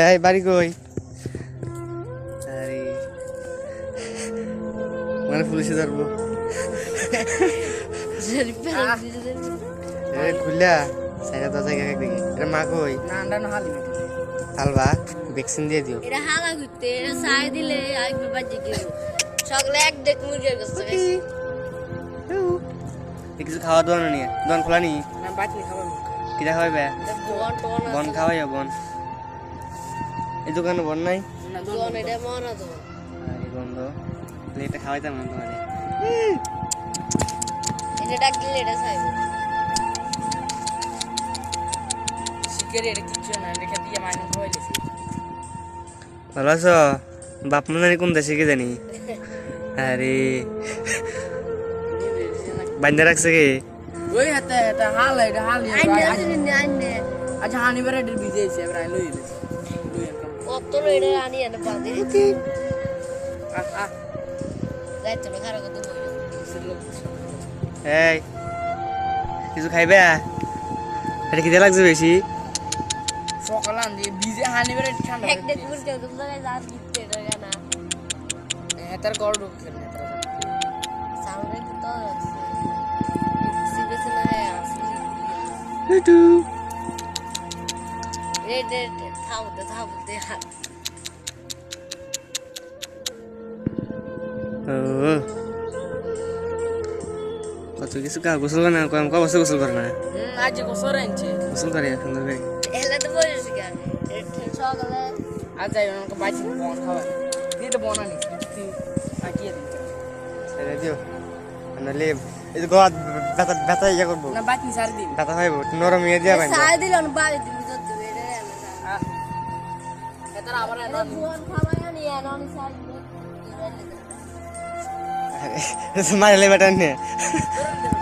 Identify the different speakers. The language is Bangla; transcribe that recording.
Speaker 1: এই বাড়ি কই? আরে মানে পুলিশে ধরবো। খুললা সাইডে দরজা দেখি। এটা মা কই? হালবা ভ্যাকসিন দিয়ে দিও।
Speaker 2: এটা হালা ঘুরতে এটা সাই দিলে আইবে বাজে গেল সকালে এক দেখ মুরগির গোশত খাইছি
Speaker 1: কিছু খাওয়া দাওয়া না নিয়ে দোকান খোলা নি
Speaker 3: না বাকি খাবো
Speaker 1: কিটা খাওয়াইবে? বন খাওয়াইও বন। এই দোকানে বন নাই?
Speaker 3: না
Speaker 2: দোকান এটা মরা তো
Speaker 1: আরে বন্ধ এটা খাওয়াইতাম না তোমারে।
Speaker 2: এটা ডাক দিলে এটা চাইবে
Speaker 3: শিকারি এটা কিচ্ছু না রেখে দিয়ে মাইনে খাওয়াইলেছি
Speaker 1: ভালো আছো? বাপ মা জানি কোন দেশে কি জানি। আরে বান্ধা রাখছে কি?
Speaker 3: ওই হাতে এটা হাল এটা হাল
Speaker 2: আইনে
Speaker 3: আচ্ছা হানি বেড়ে ভিজেছে এবার লই দিয়েছি
Speaker 2: কত এটা আনি এনে বাঁধে যাইতো না খারাপ কত বই
Speaker 1: এই কিছু খাইবে? এটা খিদে লাগছে বেশি?
Speaker 3: সকালে আন দিয়ে ভিজে হানি বেড়ে ঠান্ডা
Speaker 2: এক দেখ মুরগি গোশত খাই যা দিতে এটা গানা
Speaker 3: হেতার গড় ঢুকছে না
Speaker 2: সামনে তো আছে সিবেছে না আসি
Speaker 1: টু
Speaker 2: এটা থামতে
Speaker 1: ও কত কিছু কা গোসল করে না কম কা বসে গোসল করে না
Speaker 3: আজ গোসর আনছে
Speaker 1: গোসল করে সুন্দর করে।
Speaker 2: এলা তো বলিস কেন এটা সকালে
Speaker 3: আজ যাই ওনাকে বাইছি বন খাওয়া দিয়ে তো বনানি আকিয়ে দিই
Speaker 1: ছেড়ে দিও নাহলে এই যে গদ ব্যথা ব্যথা ইয়ে করবো
Speaker 3: না বাইছি সার দিন
Speaker 1: ব্যথা খাইব নরম ইয়ে দিয়া পাই
Speaker 2: সাই দিল না বাড়ি দিবি তো দিবি এটা এলা
Speaker 3: হেতার আবার
Speaker 2: এটা বুয়ান খামাই আনি এনন সাই
Speaker 1: মারলে বেটা নিয়ে
Speaker 3: ধরে